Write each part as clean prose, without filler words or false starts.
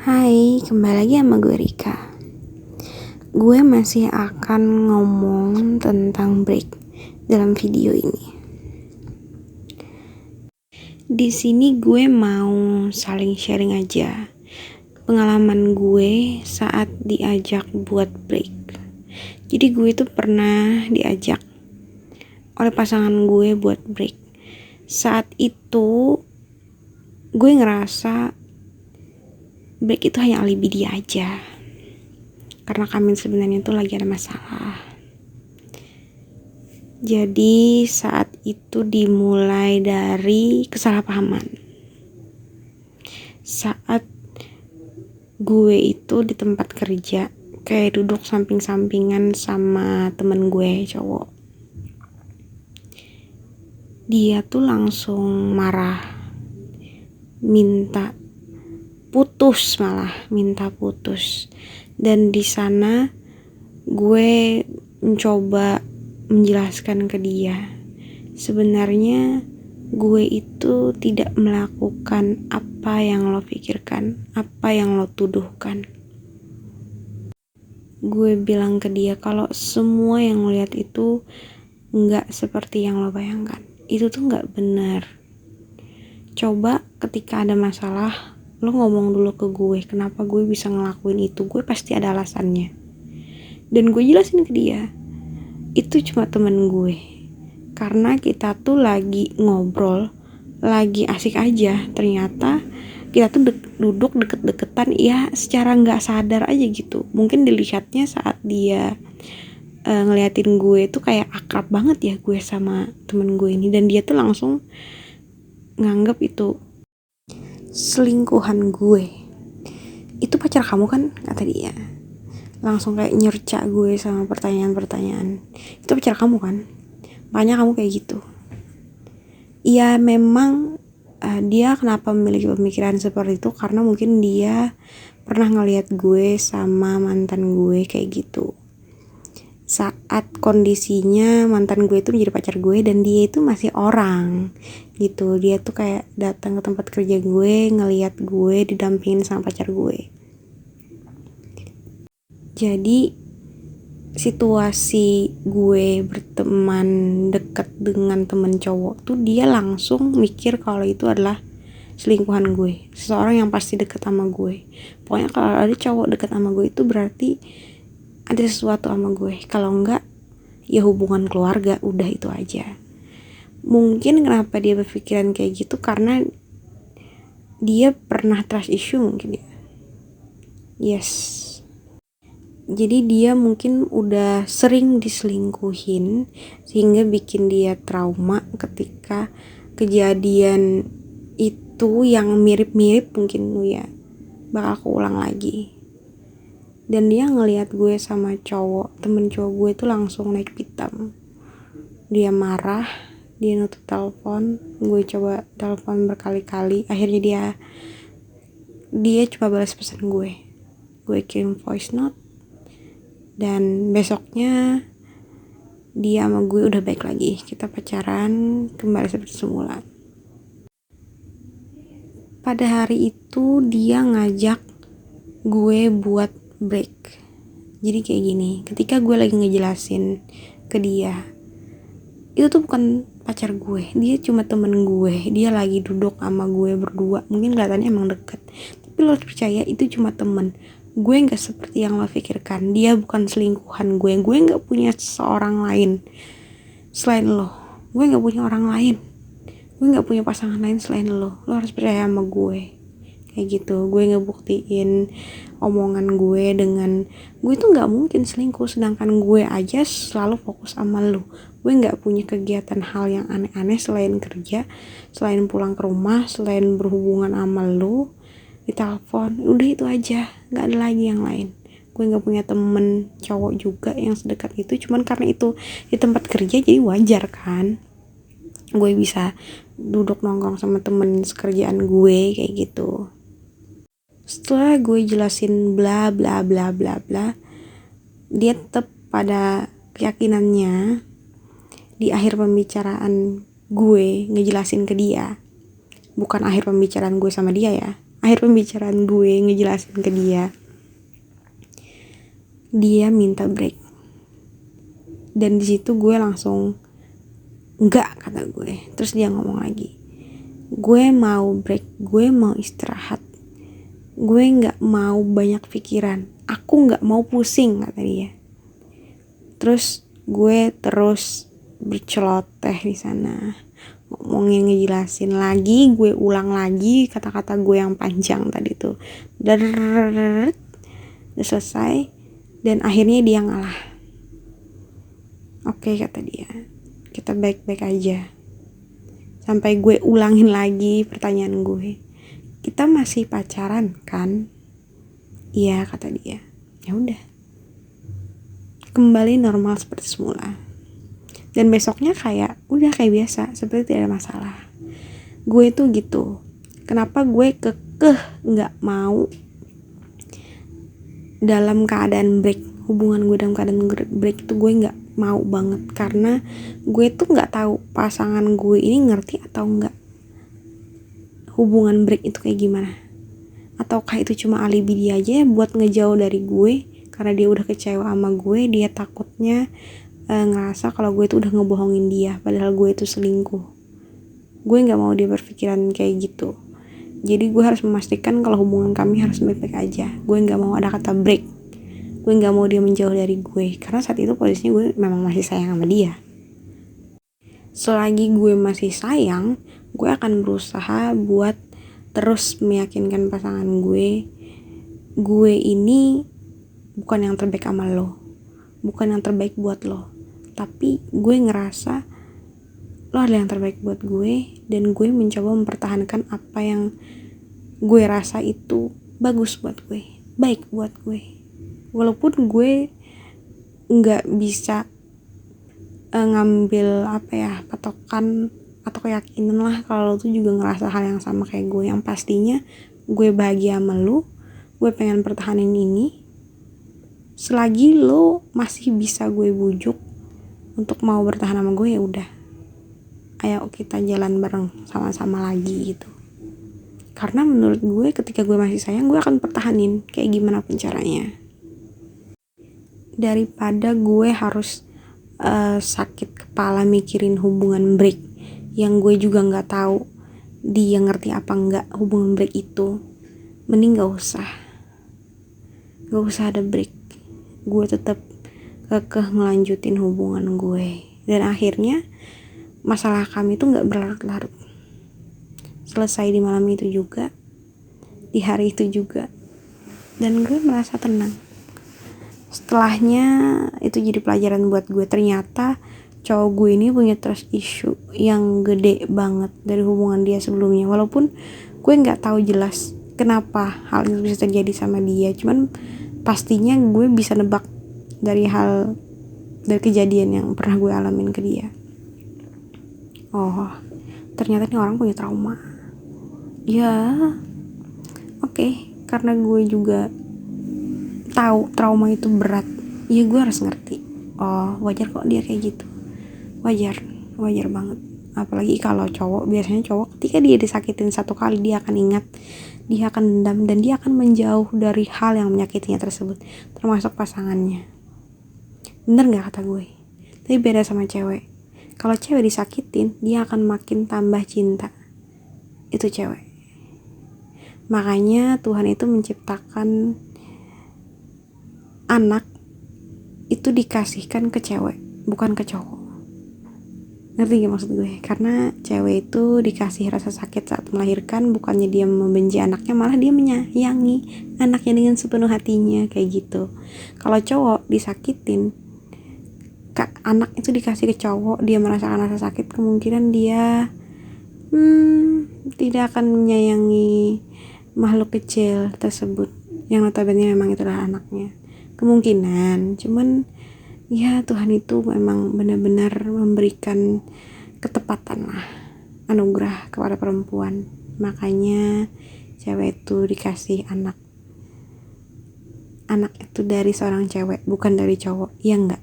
Hai, kembali lagi sama gue Rika. Gue masih akan ngomong tentang break dalam video ini. Di sini gue mau saling sharing aja pengalaman gue saat diajak buat break. Jadi gue tuh pernah diajak oleh pasangan gue buat break. Saat itu gue ngerasa break itu hanya alibi dia aja, karena kami sebenarnya tuh lagi ada masalah. Jadi saat itu dimulai dari kesalahpahaman. Saat gue itu di tempat kerja, kayak duduk samping-sampingan sama temen gue cowok. Dia tuh langsung marah, minta putus. Dan di sana gue mencoba menjelaskan ke dia, sebenarnya gue itu tidak melakukan apa yang lo pikirkan, apa yang lo tuduhkan. Gue bilang ke dia kalau semua yang lo lihat itu gak seperti yang lo bayangkan. Itu tuh gak benar. Coba ketika ada masalah, lo ngomong dulu ke gue, kenapa gue bisa ngelakuin itu, gue pasti ada alasannya. Dan gue jelasin ke dia, itu cuma temen gue, karena kita tuh lagi ngobrol, lagi asik aja. Ternyata kita tuh duduk deket-deketan, ya secara gak sadar aja gitu. Mungkin dilihatnya saat dia ngeliatin gue tuh kayak akrab banget ya gue sama temen gue ini. Dan dia tuh langsung nganggep itu selingkuhan gue. Itu pacar kamu kan, kata dia. Langsung kayak nyerca gue sama pertanyaan-pertanyaan. Itu pacar kamu kan? Makanya kamu kayak gitu. Ya memang dia kenapa memiliki pemikiran seperti itu, karena mungkin dia pernah ngelihat gue sama mantan gue kayak gitu. Saat kondisinya mantan gue itu menjadi pacar gue dan dia itu masih orang gitu. Dia tuh kayak datang ke tempat kerja gue, ngelihat gue didampingin sama pacar gue. Jadi situasi gue berteman dekat dengan temen cowok tuh, dia langsung mikir kalau itu adalah selingkuhan gue, seseorang yang pasti deket sama gue. Pokoknya kalau ada cowok deket sama gue itu berarti ada sesuatu sama gue. Kalau enggak, ya hubungan keluarga, udah itu aja. Mungkin kenapa dia berpikiran kayak gitu, karena dia pernah trust issue mungkin ya. Yes. Jadi dia mungkin udah sering diselingkuhin sehingga bikin dia trauma ketika kejadian itu yang mirip-mirip mungkin ya bakal keulang lagi. Dan dia ngelihat gue sama temen cowok gue itu langsung naik pitam. Dia marah, dia nutup telepon, gue coba telepon berkali-kali. Akhirnya dia coba balas pesan gue kirim voice note. Dan besoknya dia sama gue udah baik lagi, kita pacaran kembali seperti semula. Pada hari itu dia ngajak gue buat break. Jadi kayak gini, ketika gue lagi ngejelasin ke dia, itu tuh bukan pacar gue, dia cuma temen gue. Dia lagi duduk sama gue berdua, mungkin kelihatannya emang deket, tapi lo harus percaya itu cuma temen. Gue gak seperti yang lo pikirkan. Dia bukan selingkuhan gue gak punya seorang lain selain lo. Gue gak punya orang lain, gue gak punya pasangan lain selain lo. Lo harus percaya sama gue kayak gitu. Gue ngebuktiin omongan gue dengan gue tuh nggak mungkin selingkuh, sedangkan gue aja selalu fokus sama lu. Gue nggak punya kegiatan hal yang aneh-aneh selain kerja, selain pulang ke rumah, selain berhubungan sama lu di telepon. Udah itu aja, nggak ada lagi yang lain. Gue nggak punya temen cowok juga yang sedekat itu, cuman karena itu di tempat kerja jadi wajar kan gue bisa duduk nongkrong sama temen sekerjaan gue kayak gitu. Setelah gue jelasin bla bla bla bla bla, dia tetap pada keyakinannya. Di akhir pembicaraan gue ngejelasin ke dia, bukan akhir pembicaraan gue sama dia ya, akhir pembicaraan gue ngejelasin ke dia, dia minta break. Dan di situ gue langsung enggak, kata gue. Terus dia ngomong lagi, gue mau break, gue mau istirahat, gue nggak mau banyak pikiran, aku nggak mau pusing, kata dia. Terus gue terus berceloteh di sana, ngomongin, ngejelasin lagi, gue ulang lagi kata-kata gue yang panjang tadi tuh. Udah selesai, dan akhirnya dia ngalah. Oke, kata dia, kita baik-baik aja. Sampai gue ulangin lagi pertanyaan gue, kita masih pacaran kan? Iya, kata dia. Ya udah, kembali normal seperti semula. Dan besoknya kayak udah kayak biasa, seperti tidak ada masalah. Gue tuh gitu. Kenapa gue kekeh nggak mau dalam keadaan break, hubungan gue dalam keadaan break itu gue nggak mau banget, karena gue tuh nggak tahu pasangan gue ini ngerti atau nggak hubungan break itu kayak gimana. Ataukah itu cuma alibi dia aja buat ngejauh dari gue, karena dia udah kecewa sama gue, dia takutnya ngerasa kalau gue tuh udah ngebohongin dia padahal gue itu selingkuh. Gue nggak mau dia berpikiran kayak gitu. Jadi gue harus memastikan kalau hubungan kami harus baik-baik aja. Gue nggak mau ada kata break. Gue nggak mau dia menjauh dari gue, karena saat itu posisinya gue memang masih sayang sama dia. Selagi gue masih sayang, gue akan berusaha buat terus meyakinkan pasangan gue ini bukan yang terbaik sama lo, bukan yang terbaik buat lo, tapi gue ngerasa lo adalah yang terbaik buat gue, dan gue mencoba mempertahankan apa yang gue rasa itu bagus buat gue, baik buat gue. Walaupun gue nggak bisa ngambil patokan atau keyakinan lah kalau lo tuh juga ngerasa hal yang sama kayak gue. Yang pastinya gue bahagia sama lo, gue pengen pertahanin ini. Selagi lo masih bisa gue bujuk untuk mau bertahan sama gue, ya udah, ayo kita jalan bareng sama-sama lagi gitu. Karena menurut gue ketika gue masih sayang, gue akan pertahanin kayak gimana pun caranya, daripada gue harus sakit kepala mikirin hubungan break yang gue juga nggak tahu dia ngerti apa nggak hubungan break itu. Mending nggak usah ada break. Gue tetap kekeh ngelanjutin hubungan gue, dan akhirnya masalah kami itu nggak berlarut-larut. Selesai di malam itu juga, di hari itu juga, dan gue merasa tenang. Setelahnya itu jadi pelajaran buat gue, ternyata cowok gue ini punya trust issue yang gede banget dari hubungan dia sebelumnya. Walaupun gue nggak tahu jelas kenapa hal itu bisa terjadi sama dia, cuman pastinya gue bisa nebak dari kejadian yang pernah gue alamin ke dia. Oh, ternyata ini orang punya trauma. Ya, oke, karena gue juga tahu trauma itu berat, ya gue harus ngerti. Oh, wajar kok dia kayak gitu. Wajar banget. Apalagi kalau cowok, biasanya cowok ketika dia disakitin satu kali, dia akan ingat, dia akan dendam, dan dia akan menjauh dari hal yang menyakitinya tersebut, termasuk pasangannya. Bener gak kata gue? Tapi beda sama cewek. Kalau cewek disakitin, dia akan makin tambah cinta. Itu cewek. Makanya Tuhan itu menciptakan anak itu dikasihkan ke cewek, bukan ke cowok. Ngerti gak maksud gue? Karena cewek itu dikasih rasa sakit saat melahirkan, bukannya dia membenci anaknya, malah dia menyayangi anaknya dengan sepenuh hatinya, kayak gitu. Kalau cowok disakitin, anak itu dikasih ke cowok, dia merasakan rasa sakit, kemungkinan dia tidak akan menyayangi makhluk kecil tersebut yang notabene memang itulah anaknya. Kemungkinan, cuman ya Tuhan itu memang benar-benar memberikan ketepatan lah, anugerah kepada perempuan. Makanya cewek itu dikasih anak itu dari seorang cewek, bukan dari cowok, ya enggak?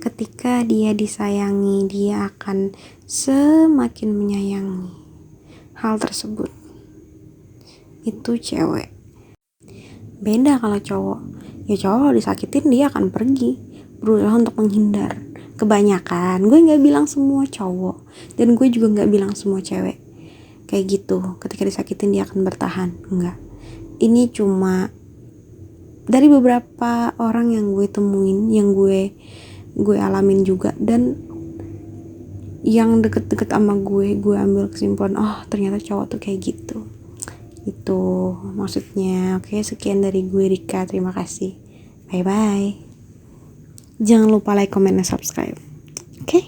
Ketika dia disayangi, dia akan semakin menyayangi hal tersebut. Itu cewek. Beda kalau cowok. Ya cowok disakitin dia akan pergi, berusaha untuk menghindar. Kebanyakan, gue gak bilang semua cowok, dan gue juga gak bilang semua cewek kayak gitu. Ketika disakitin dia akan bertahan. Enggak. Ini cuma dari beberapa orang yang gue temuin, yang gue alamin juga, dan yang deket-deket sama gue ambil kesimpulan, oh ternyata cowok tuh kayak gitu. Itu maksudnya. Oke, sekian dari gue, Rika. Terima kasih. Bye bye. Jangan lupa like, comment, dan subscribe. Oke?